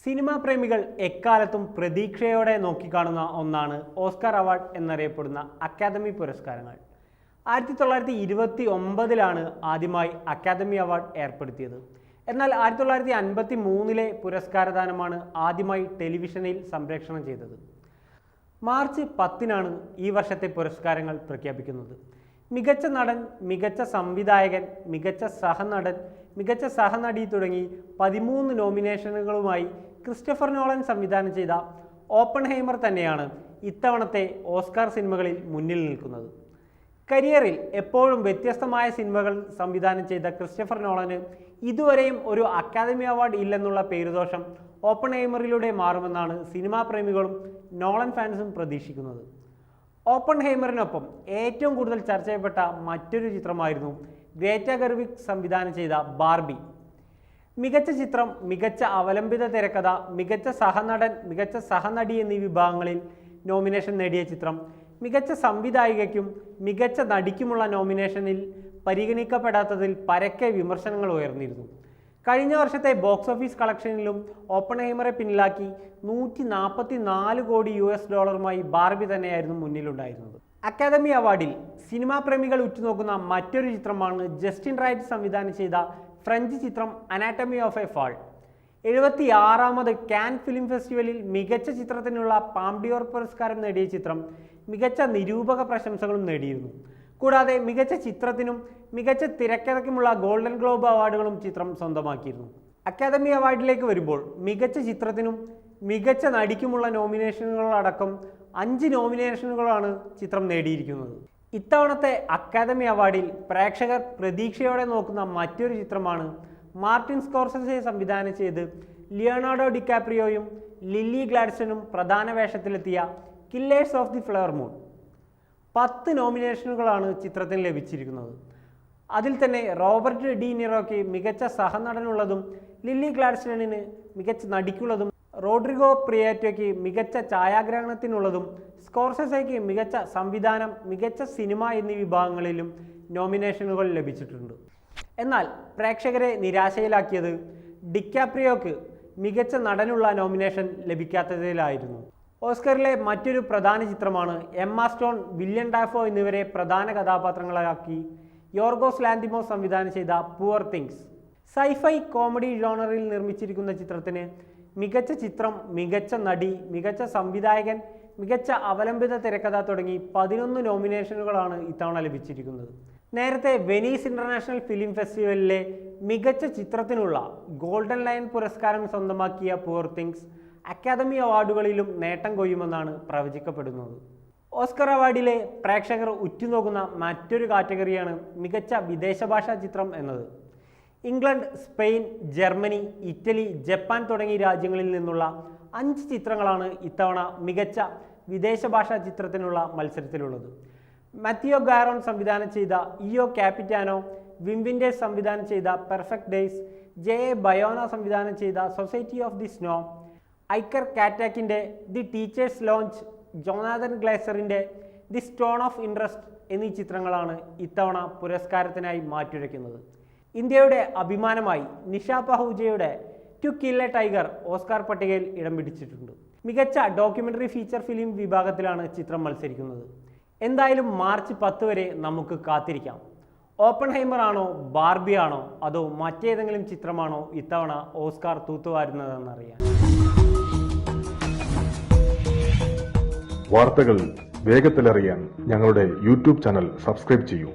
Cinema പ്രേമികൾ എക്കാലത്തും പ്രതീക്ഷയോടെ നോക്കിക്കാണുന്ന ഒന്നാണ് ഓസ്കാർ അവാർഡ് എന്നറിയപ്പെടുന്ന അക്കാദമി പുരസ്കാരങ്ങൾ. 1929 ആദ്യമായി അക്കാദമി അവാർഡ് ഏർപ്പെടുത്തിയത്. എന്നാൽ 1953 പുരസ്കാരദാനമാണ് ആദ്യമായി ടെലിവിഷനിൽ സംപ്രേഷണം ചെയ്തത്. മാർച്ച് 10 ഈ വർഷത്തെ പുരസ്കാരങ്ങൾ പ്രഖ്യാപിക്കുന്നത്. മികച്ച നടൻ, മികച്ച സംവിധായകൻ, മികച്ച സഹനടൻ, മികച്ച സഹനടി തുടങ്ങി 13 നോമിനേഷനുകളുമായി ക്രിസ്റ്റഫർ നോളൻ സംവിധാനം ചെയ്ത ഓപ്പൺഹൈമർ തന്നെയാണ് ഇത്തവണത്തെ ഓസ്കാർ സിനിമകളിൽ മുന്നിൽ നിൽക്കുന്നത്. കരിയറിൽ എപ്പോഴും വ്യത്യസ്തമായ സിനിമകൾ സംവിധാനം ചെയ്ത ക്രിസ്റ്റഫർ നോളന് ഇതുവരെയും ഒരു അക്കാദമി അവാർഡ് ഇല്ലെന്നുള്ള പേരുദോഷം ഓപ്പൺഹൈമറിലൂടെ മാറുമെന്നാണ് സിനിമാ പ്രേമികളും നോളൻ ഫാൻസും പ്രതീക്ഷിക്കുന്നത്. ഓപ്പൺഹൈമറിനൊപ്പം ഏറ്റവും കൂടുതൽ ചർച്ച ചെയ്യപ്പെട്ട മറ്റൊരു ചിത്രമായിരുന്നു ഗ്രേറ്റ ഗെർവിഗ് സംവിധാനം ചെയ്ത ബാർബി. മികച്ച ചിത്രം, മികച്ച അവലംബിത തിരക്കഥ, മികച്ച സഹനടൻ, മികച്ച സഹനടി എന്നീ വിഭാഗങ്ങളിൽ നോമിനേഷൻ നേടിയ ചിത്രം മികച്ച സംവിധായികയ്ക്കും മികച്ച നടിക്കുമുള്ള നോമിനേഷനിൽ പരിഗണിക്കപ്പെടാത്തതിൽ പരക്കെ വിമർശനങ്ങൾ ഉയർന്നിരുന്നു. കഴിഞ്ഞ വർഷത്തെ ബോക്സ് ഓഫീസ് കളക്ഷനിലും ഓപ്പൺഹൈമറെ പിന്നിലാക്കി $144 കോടി ബാർബി തന്നെയായിരുന്നു മുന്നിലുണ്ടായിരുന്നത്. അക്കാദമി അവാർഡിൽ സിനിമാ പ്രേമികൾ ഉറ്റുനോക്കുന്ന മറ്റൊരു ചിത്രമാണ് ജസ്റ്റിൻ റൈറ്റ് സംവിധാനം ചെയ്ത ഫ്രഞ്ച് ചിത്രം അനാട്ടമി ഓഫ് എ ഫാൾ. 76ാമത് കാൻ ഫിലിം ഫെസ്റ്റിവലിൽ മികച്ച ചിത്രത്തിനുള്ള പാംഡിയോർ പുരസ്കാരം നേടിയ ചിത്രം മികച്ച നിരൂപക പ്രശംസകളും നേടിയിരുന്നു. കൂടാതെ മികച്ച ചിത്രത്തിനും മികച്ച തിരക്കഥയ്ക്കുമുള്ള ഗോൾഡൻ ഗ്ലോബ് അവാർഡുകളും ചിത്രം സ്വന്തമാക്കിയിരുന്നു. അക്കാദമി അവാർഡിലേക്ക് വരുമ്പോൾ മികച്ച ചിത്രത്തിനും മികച്ച നടിക്കുമുള്ള നോമിനേഷനുകളടക്കം 5 നോമിനേഷനുകളാണ് ചിത്രം നേടിയിരിക്കുന്നത്. ഇത്തവണത്തെ അക്കാദമി അവാർഡിൽ പ്രേക്ഷകർ പ്രതീക്ഷയോടെ നോക്കുന്ന മറ്റൊരു ചിത്രമാണ് മാർട്ടിൻ സ്കോർസെസെ സംവിധാനം ചെയ്ത് ലിയോണാർഡോ ഡികാപ്രിയോയും ലില്ലി ഗ്ലാഡ്സ്റ്റണും പ്രധാന വേഷത്തിലെത്തിയ killers of the flower moon. 10 നോമിനേഷനുകളാണ് ചിത്രത്തിന് ലഭിച്ചിരിക്കുന്നത്. അതിൽ തന്നെ റോബർട്ട് ഡി നിറോയ്ക്ക് മികച്ച സഹനടനുള്ളതും ലില്ലി ഗ്ലാഡ്സ്റ്റണിന് മികച്ച നടിക്കുള്ളതും, റോഡ്രിഗോ പ്രിയേറ്റോയ്ക്ക് മികച്ച ഛായാഗ്രഹണത്തിനുള്ളതും, സ്കോർസെസെയ്ക്ക് മികച്ച സംവിധാനം, മികച്ച സിനിമ എന്നീ വിഭാഗങ്ങളിലും നോമിനേഷനുകൾ ലഭിച്ചിട്ടുണ്ട്. എന്നാൽ പ്രേക്ഷകരെ നിരാശയിലാക്കിയത് ഡിക്കാപ്രിയോക്ക് മികച്ച നടനുള്ള നോമിനേഷൻ ലഭിക്കാത്തതിലായിരുന്നു. ഓസ്കറിലെ മറ്റൊരു പ്രധാന ചിത്രമാണ് എമ്മ സ്റ്റോൺ, വില്യം ഡാഫോ എന്നിവരെ പ്രധാന കഥാപാത്രങ്ങളാക്കി യോർഗോസ് ലാന്തിമോസ് സംവിധാനം ചെയ്ത പുവർ തിങ്സ്. സൈഫൈ കോമഡി ജോണറിൽ നിർമ്മിച്ചിരിക്കുന്ന ചിത്രത്തിന് മികച്ച ചിത്രം, മികച്ച നടി, മികച്ച സംവിധായകൻ, മികച്ച അവലംബിത തിരക്കഥ തുടങ്ങി 11 നോമിനേഷനുകളാണ് ഇത്തവണ ലഭിച്ചിരിക്കുന്നത്. നേരത്തെ വെനീസ് ഇന്റർനാഷണൽ ഫിലിം ഫെസ്റ്റിവലിലെ മികച്ച ചിത്രത്തിനുള്ള ഗോൾഡൻ ലയൺ പുരസ്കാരം സ്വന്തമാക്കിയ പുവർ തിങ്സ് അക്കാദമി അവാർഡുകളിലും നേട്ടം കൊയ്യുമെന്നാണ് പ്രവചിക്കപ്പെടുന്നത്. ഓസ്കർ അവാർഡിലെ പ്രേക്ഷകർ ഉറ്റുനോക്കുന്ന മറ്റൊരു കാറ്റഗറിയാണ് മികച്ച വിദേശ ഭാഷാ ചിത്രം എന്നത്. England, Spain, Germany, Italy, Japan തുടങ്ങിയ രാജ്യങ്ങളിൽ നിന്നുള്ള 5 ചിത്രങ്ങളാണ് ഇത്തവണ മികച്ച വിദേശ ഭാഷാ ചിത്രത്തിനുള്ള മത്സരത്തിലുള്ളത്. മാത്യോ ഗാരോൺ സംവിധാനം ചെയ്ത ഇയോ ക്യാപിറ്റാനോ, വിം വിൻഡേഴ്സ് സംവിധാനം ചെയ്ത perfect days, J A Bayona സംവിധാനം ചെയ്ത society of the snow, Ilker കാറ്റാക്കിൻ്റെ ദി ടീച്ചേഴ്സ് ലോഞ്ച്, ജോനാഥൻ ഗ്ലേസറിൻ്റെ ദി സ്റ്റോൺ ഓഫ് ഇൻട്രസ്റ്റ് എന്നീ ചിത്രങ്ങളാണ് ഇത്തവണ പുരസ്കാരത്തിനായി മാറ്റുരയ്ക്കുന്നത്. ഇന്ത്യയുടെ അഭിമാനമായി നിഷ പഹൂജയുടെ to kill a tiger Oscar പട്ടികയിൽ ഇടം പിടിച്ചിട്ടുണ്ട്. മികച്ച ഡോക്യുമെൻ്ററി ഫീച്ചർ ഫിലിം വിഭാഗത്തിലാണ് ചിത്രം മത്സരിക്കുന്നത്. എന്തായാലും മാർച്ച് 10 വരെ നമുക്ക് കാത്തിരിക്കാം. ഓപ്പൺഹൈമർ ആണോ, ബാർബി ആണോ, അതോ മറ്റേതെങ്കിലും ചിത്രമാണോ ഇത്തവണ ഓസ്കാർ തൂത്തുവാരുന്നതെന്നറിയാൻ. വാർത്തകൾ വേഗത്തിലറിയാൻ ഞങ്ങളുടെ യൂട്യൂബ് ചാനൽ സബ്സ്ക്രൈബ് ചെയ്യൂ.